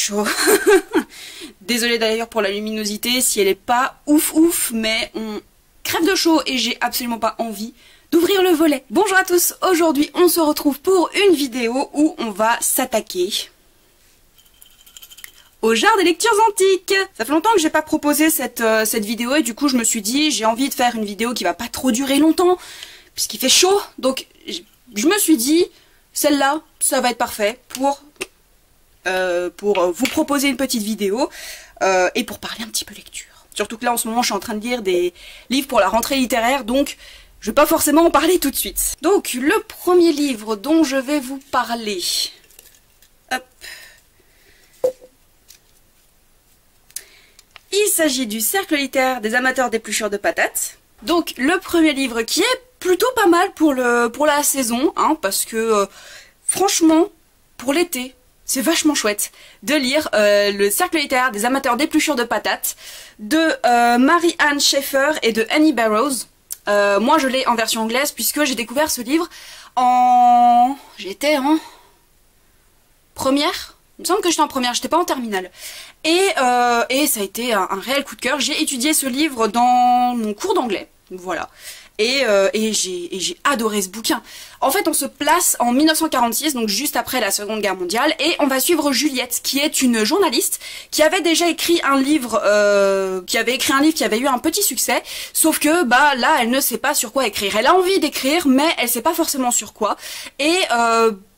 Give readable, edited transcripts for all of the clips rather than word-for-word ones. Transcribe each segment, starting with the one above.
chaud. Désolée d'ailleurs pour la luminosité, si elle est pas ouf ouf, mais on crève de chaud et j'ai absolument pas envie d'ouvrir le volet. Bonjour à tous, aujourd'hui on se retrouve pour une vidéo où on va s'attaquer au jar des lectures antiques. Ça fait longtemps que j'ai pas proposé cette vidéo et du coup je me suis dit j'ai envie de faire une vidéo qui va pas trop durer longtemps puisqu'il fait chaud, donc je me suis dit celle-là ça va être parfait pour vous proposer une petite vidéo et pour parler un petit peu lecture. Surtout que là en ce moment je suis en train de lire des livres pour la rentrée littéraire, donc je vais pas forcément en parler tout de suite. Donc le premier livre dont je vais vous parler, hop, il s'agit du Cercle littéraire des amateurs d'épluchures de patates. Donc le premier livre qui est plutôt pas mal pour la saison, hein, parce que franchement pour l'été c'est vachement chouette de lire le Cercle littéraire des amateurs d'épluchures de patates de Mary-Anne Shaffer et de Annie Burroughs. Moi je l'ai en version anglaise puisque j'ai découvert ce livre en... j'étais en première. Il me semble que j'étais en première, j'étais pas en terminale. Et ça a été un réel coup de cœur. J'ai étudié ce livre dans mon cours d'anglais, voilà. Et j'ai adoré ce bouquin. En fait, on se place en 1946, donc juste après la Seconde Guerre mondiale, et on va suivre Juliette, qui est une journaliste qui avait déjà écrit un livre, qui avait eu un petit succès, sauf que bah là, elle ne sait pas sur quoi écrire. Elle a envie d'écrire, mais elle sait pas forcément sur quoi. Et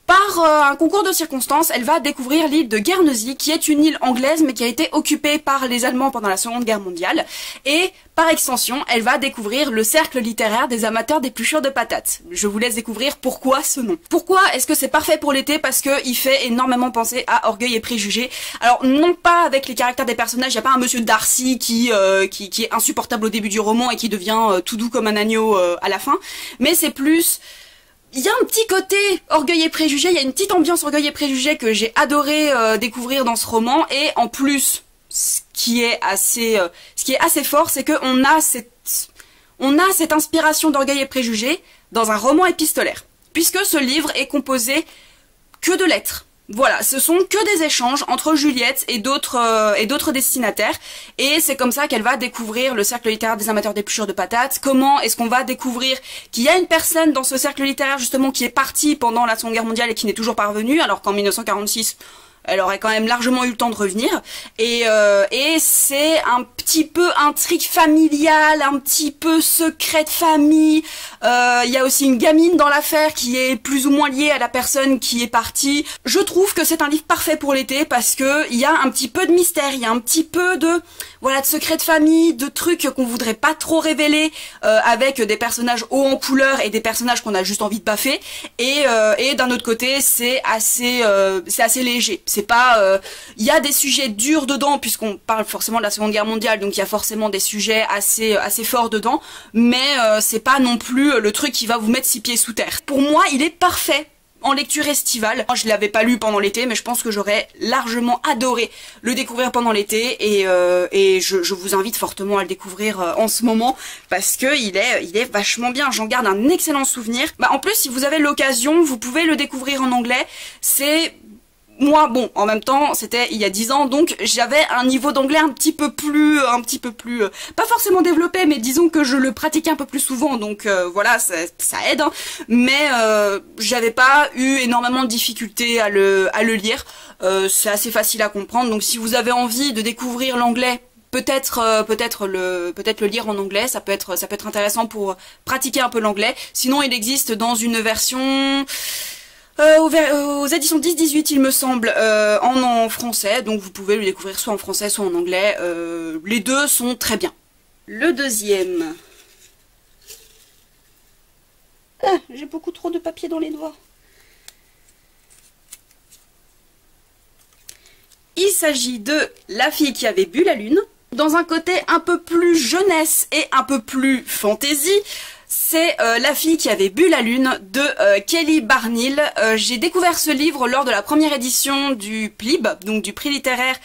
par un concours de circonstances, elle va découvrir l'île de Guernesey, qui est une île anglaise, mais qui a été occupée par les Allemands pendant la Seconde Guerre mondiale. Et par extension, elle va découvrir le Cercle littéraire des amateurs d'épluchures de patates. Je vous laisse découvrir pourquoi ce nom. Pourquoi est-ce que c'est parfait pour l'été? Parce que il fait énormément penser à Orgueil et Préjugés. Alors non pas avec les caractères des personnages, il n'y a pas un monsieur Darcy qui est insupportable au début du roman et qui devient tout doux comme un agneau à la fin, mais c'est plus... Il y a un petit côté Orgueil et Préjugés, il y a une petite ambiance Orgueil et Préjugés que j'ai adoré découvrir dans ce roman, et en plus, ce qui est assez fort, c'est que on a cette inspiration d'Orgueil et Préjugés dans un roman épistolaire, puisque ce livre est composé que de lettres. Voilà, ce sont que des échanges entre Juliette et d'autres destinataires, et c'est comme ça qu'elle va découvrir le Cercle littéraire des amateurs d'épluchures de patates. Comment est-ce qu'on va découvrir qu'il y a une personne dans ce cercle littéraire justement qui est partie pendant la Seconde Guerre mondiale et qui n'est toujours pas revenue, alors qu'en 1946 elle aurait quand même largement eu le temps de revenir, et c'est un petit peu intrigue familiale, un petit peu secret de famille. Il y a aussi une gamine dans l'affaire qui est plus ou moins liée à la personne qui est partie. Je trouve que c'est un livre parfait pour l'été parce que il y a un petit peu de mystère, il y a un petit peu de secret de famille, de trucs qu'on voudrait pas trop révéler, avec des personnages hauts en couleur et des personnages qu'on a juste envie de baffer, et d'un autre côté c'est assez léger. C'est pas, il y a des sujets durs dedans puisqu'on parle forcément de la Seconde Guerre mondiale, donc il y a forcément des sujets assez forts dedans, mais c'est pas non plus le truc qui va vous mettre 6 pieds sous terre. Pour moi, il est parfait en lecture estivale. Moi, je l'avais pas lu pendant l'été, mais je pense que j'aurais largement adoré le découvrir pendant l'été, et je vous invite fortement à le découvrir en ce moment parce que il est vachement bien. J'en garde un excellent souvenir. Bah, en plus, si vous avez l'occasion, vous pouvez le découvrir en anglais. C'est... Moi, bon, en même temps, c'était il y a 10 ans, donc j'avais un niveau d'anglais un petit peu plus, pas forcément développé, mais disons que je le pratiquais un peu plus souvent, donc voilà, ça aide, hein. Mais j'avais pas eu énormément de difficultés à le lire, c'est assez facile à comprendre, donc si vous avez envie de découvrir l'anglais, peut-être le lire en anglais, ça peut être intéressant pour pratiquer un peu l'anglais. Sinon, il existe dans une version... aux éditions 10-18 il me semble, en français, donc vous pouvez le découvrir soit en français soit en anglais, les deux sont très bien. Le deuxième... Ah, j'ai beaucoup trop de papier dans les doigts. Il s'agit de La fille qui avait bu la lune, dans un côté un peu plus jeunesse et un peu plus fantaisie. C'est La fille qui avait bu la lune de Kelly Barnhill. J'ai découvert ce livre lors de la première édition du PLIB, donc du prix littéraire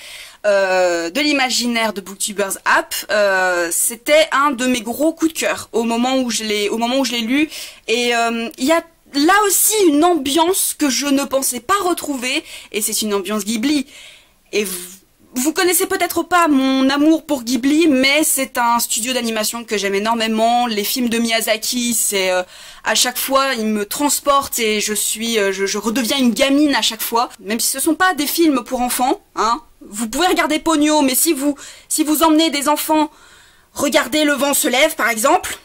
de l'imaginaire de Booktubers App. C'était un de mes gros coups de cœur au moment où je l'ai lu, et il y a là aussi une ambiance que je ne pensais pas retrouver, et c'est une ambiance Ghibli. Et vous connaissez peut-être pas mon amour pour Ghibli, mais c'est un studio d'animation que j'aime énormément. Les films de Miyazaki, c'est à chaque fois, ils me transportent et je redeviens une gamine à chaque fois. Même si ce sont pas des films pour enfants, hein. Vous pouvez regarder Ponyo, mais si vous emmenez des enfants, regardez Le vent se lève, par exemple.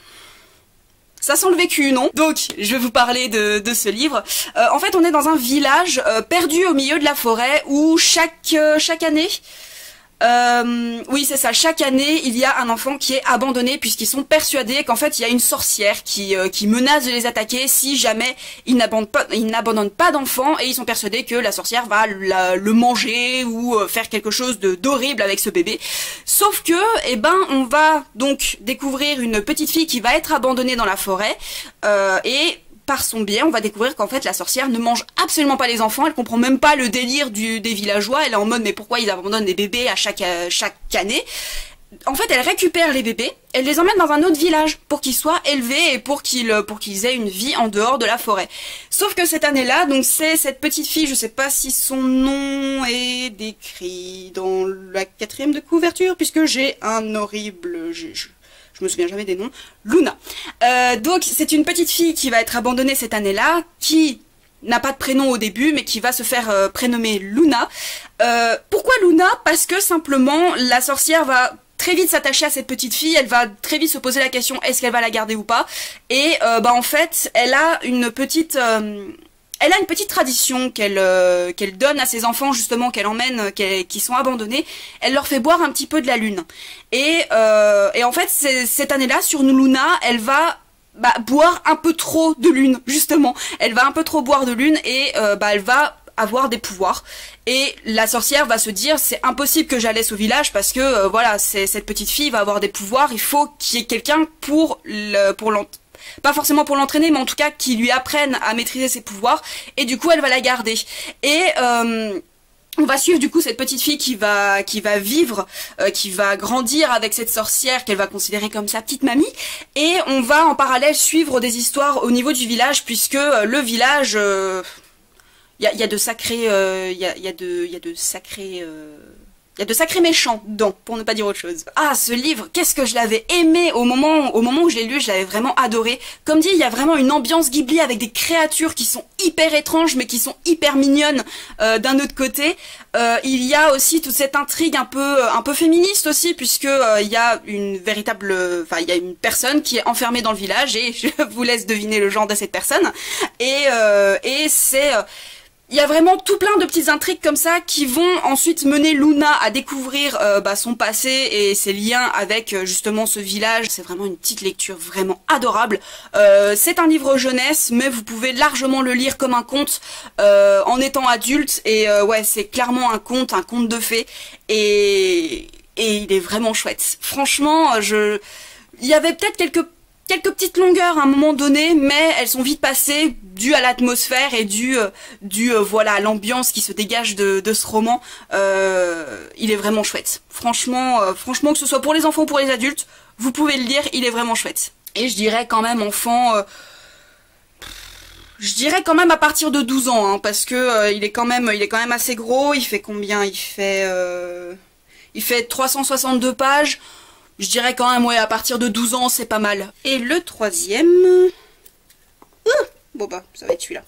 Ça sent le vécu, non? Donc, je vais vous parler de ce livre. En fait, on est dans un village perdu au milieu de la forêt où chaque année... oui, c'est ça. Chaque année, il y a un enfant qui est abandonné puisqu'ils sont persuadés qu'en fait, il y a une sorcière qui menace de les attaquer si jamais ils n'abandonnent pas d'enfant, et ils sont persuadés que la sorcière va le manger ou faire quelque chose d'horrible avec ce bébé. Sauf que, eh ben, on va donc découvrir une petite fille qui va être abandonnée dans la forêt et par son biais, on va découvrir qu'en fait la sorcière ne mange absolument pas les enfants, elle comprend même pas le délire des villageois, elle est en mode mais pourquoi ils abandonnent des bébés à chaque année. En fait, elle récupère les bébés, elle les emmène dans un autre village pour qu'ils soient élevés et pour qu'ils aient une vie en dehors de la forêt. Sauf que cette année-là, donc c'est cette petite fille, je sais pas si son nom est décrit dans la 4e de couverture, puisque j'ai un horrible... Je me souviens jamais des noms, Luna. Donc c'est une petite fille qui va être abandonnée cette année-là, qui n'a pas de prénom au début, mais qui va se faire prénommer Luna. Pourquoi Luna? Parce que simplement la sorcière va très vite s'attacher à cette petite fille, elle va très vite se poser la question est-ce qu'elle va la garder ou pas. Et en fait, elle a une petite tradition qu'elle donne à ses enfants, justement, qu'elle emmène, qui sont abandonnés. Elle leur fait boire un petit peu de la lune. Et en fait, cette année-là, sur Luna, elle va boire un peu trop de lune, justement. Elle va un peu trop boire de lune et elle va avoir des pouvoirs. Et la sorcière va se dire c'est impossible que j'allaisse au village parce que voilà, cette petite fille va avoir des pouvoirs, il faut qu'il y ait quelqu'un pas forcément pour l'entraîner, mais en tout cas qui lui apprenne à maîtriser ses pouvoirs, et du coup elle va la garder. Et on va suivre du coup cette petite fille qui va vivre, qui va grandir avec cette sorcière qu'elle va considérer comme sa petite mamie, et on va en parallèle suivre des histoires au niveau du village, puisque le village, il y a de sacrés méchants dedans, pour ne pas dire autre chose. Ah, ce livre, qu'est-ce que je l'avais aimé au moment où je l'ai lu, je l'avais vraiment adoré. Comme dit, il y a vraiment une ambiance Ghibli avec des créatures qui sont hyper étranges, mais qui sont hyper mignonnes d'un autre côté. Il y a aussi toute cette intrigue un peu féministe aussi, puisque il y a il y a une personne qui est enfermée dans le village, et je vous laisse deviner le genre de cette personne. Et c'est... il y a vraiment tout plein de petites intrigues comme ça qui vont ensuite mener Luna à découvrir son passé et ses liens avec justement ce village. C'est vraiment une petite lecture vraiment adorable. C'est un livre jeunesse, mais vous pouvez largement le lire comme un conte en étant adulte. Et ouais, c'est clairement un conte de fées. Et il est vraiment chouette. Franchement, il y avait peut-être quelques petites longueurs à un moment donné, mais elles sont vite passées dû à l'atmosphère et dû voilà, à l'ambiance qui se dégage de ce roman. Il est vraiment chouette. Franchement, que ce soit pour les enfants ou pour les adultes, vous pouvez le lire, il est vraiment chouette. Et je dirais quand même enfant... je dirais quand même à partir de 12 ans, hein, parce que il est quand même assez gros. Il fait combien? Il fait 362 pages. Je dirais quand même, ouais, à partir de 12 ans, c'est pas mal. Et le troisième... bon bah, ça va être celui-là.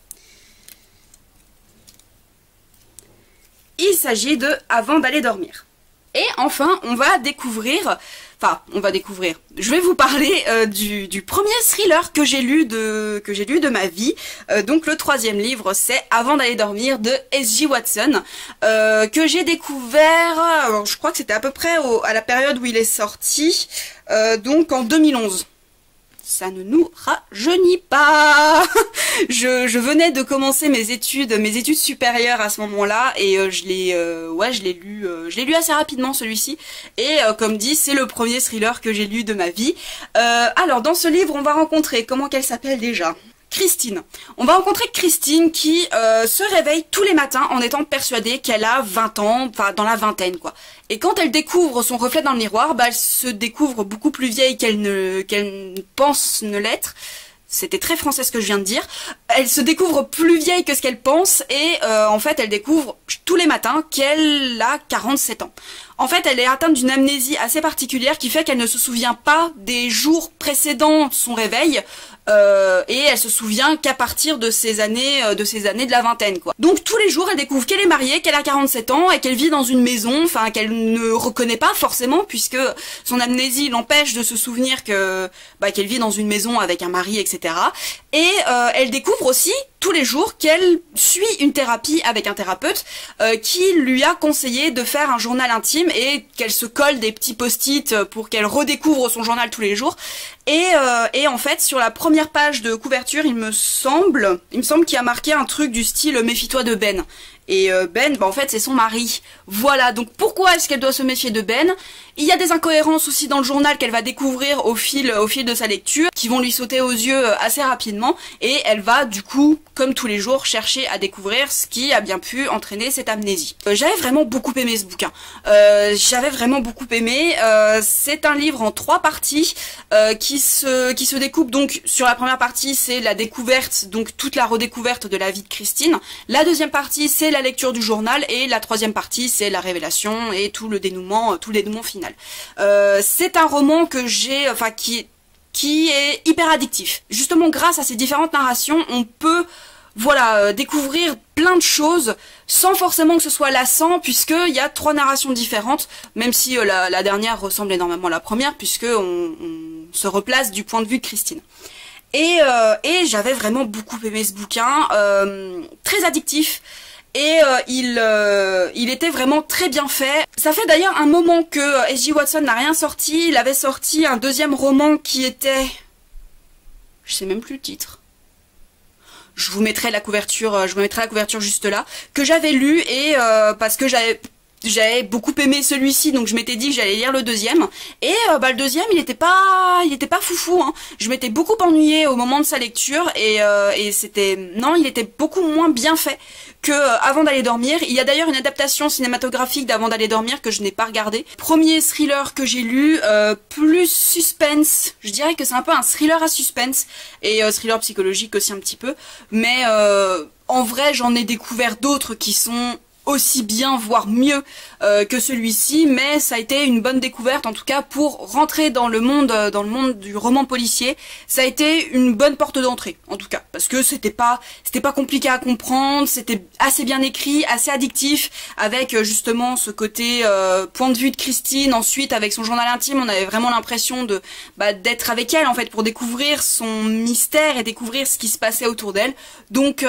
Il s'agit de Avant d'aller dormir. Et enfin, on va découvrir... Je vais vous parler du premier thriller que j'ai lu de ma vie. Donc le troisième livre, c'est Avant d'aller dormir de S.J. Watson, que j'ai découvert, alors, je crois que c'était à peu près à la période où il est sorti, donc en 2011. Ça ne nous rajeunit pas. Je venais de commencer mes études supérieures à ce moment-là, et je l'ai lu assez rapidement, celui-ci. Et comme dit, c'est le premier thriller que j'ai lu de ma vie. Alors dans ce livre, on va rencontrer, comment qu'elle s'appelle déjà ? Christine. On va rencontrer Christine qui se réveille tous les matins en étant persuadée qu'elle a 20 ans, enfin dans la vingtaine quoi. Et quand elle découvre son reflet dans le miroir, elle se découvre beaucoup plus vieille qu'elle ne pense ne l'être. C'était très français ce que je viens de dire. Elle se découvre plus vieille que ce qu'elle pense et en fait elle découvre tous les matins qu'elle a 47 ans. En fait elle est atteinte d'une amnésie assez particulière qui fait qu'elle ne se souvient pas des jours précédant son réveil et elle se souvient qu'à partir de ces années de la vingtaine quoi. Donc tous les jours elle découvre qu'elle est mariée, qu'elle a 47 ans et qu'elle vit dans une maison, enfin qu'elle ne reconnaît pas forcément puisque son amnésie l'empêche de se souvenir que qu'elle vit dans une maison avec un mari, etc. Et elle découvre aussi tous les jours qu'elle suit une thérapie avec un thérapeute qui lui a conseillé de faire un journal intime et qu'elle se colle des petits post-it pour qu'elle redécouvre son journal tous les jours. Et en fait, sur la première page de couverture, il me semble qu'il y a marqué un truc du style « Méfie-toi de Ben ». Et Ben, en fait, c'est son mari. Voilà, donc pourquoi est-ce qu'elle doit se méfier de Ben? Il y a des incohérences aussi dans le journal qu'elle va découvrir au fil de sa lecture, qui vont lui sauter aux yeux assez rapidement, et elle va, du coup, comme tous les jours, chercher à découvrir ce qui a bien pu entraîner cette amnésie. J'avais vraiment beaucoup aimé ce bouquin. J'avais vraiment beaucoup aimé. C'est un livre en 3 parties qui se découpe. Donc, sur la première partie, c'est la découverte, donc toute la redécouverte de la vie de Christine. La deuxième partie, c'est la lecture du journal, et la troisième partie, c'est la révélation et tout le dénouement final. C'est un roman que qui est hyper addictif. Justement, grâce à ces différentes narrations, on peut découvrir plein de choses sans forcément que ce soit lassant, puisqu'il y a 3 narrations différentes, même si la dernière ressemble énormément à la première, puisqu'on se replace du point de vue de Christine. Et j'avais vraiment beaucoup aimé ce bouquin, très addictif. Et il était vraiment très bien fait. Ça fait d'ailleurs un moment que S.J. Watson n'a rien sorti. Il avait sorti un deuxième roman qui était... Je sais même plus le titre. Je vous mettrai la couverture juste là, que j'avais lu et parce que j'avais beaucoup aimé celui-ci, donc je m'étais dit que j'allais lire le deuxième. Et le deuxième, il était pas foufou, hein. Je m'étais beaucoup ennuyée au moment de sa lecture et il était beaucoup moins bien fait que Avant d'aller dormir. Il y a d'ailleurs une adaptation cinématographique d'Avant d'aller dormir que je n'ai pas regardé. Premier thriller que j'ai lu, plus suspense. Je dirais que c'est un peu un thriller à suspense et thriller psychologique aussi un petit peu. Mais en vrai, j'en ai découvert d'autres qui sont aussi bien, voire mieux que celui-ci, mais ça a été une bonne découverte en tout cas pour rentrer dans le monde du roman policier. Ça a été une bonne porte d'entrée en tout cas, parce que c'était pas compliqué à comprendre, c'était assez bien écrit, assez addictif, avec justement ce côté point de vue de Christine. Ensuite, avec son journal intime, on avait vraiment l'impression de d'être avec elle en fait pour découvrir son mystère et découvrir ce qui se passait autour d'elle. Donc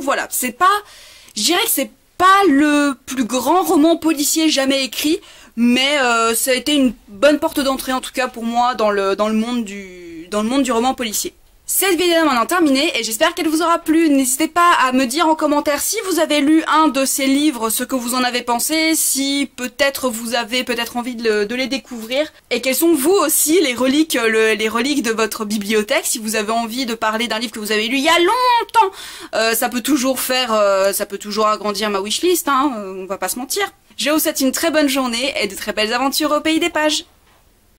voilà, je dirais que c'est pas le plus grand roman policier jamais écrit, mais ça a été une bonne porte d'entrée en tout cas pour moi dans le monde du roman policier. Cette vidéo est maintenant terminée et j'espère qu'elle vous aura plu. N'hésitez pas à me dire en commentaire si vous avez lu un de ces livres, ce que vous en avez pensé, si peut-être vous avez envie de les découvrir, et quels sont vous aussi les reliques de votre bibliothèque. Si vous avez envie de parler d'un livre que vous avez lu il y a longtemps, ça peut toujours agrandir ma wishlist, hein, on va pas se mentir. Je vous souhaite une très bonne journée et de très belles aventures au pays des pages.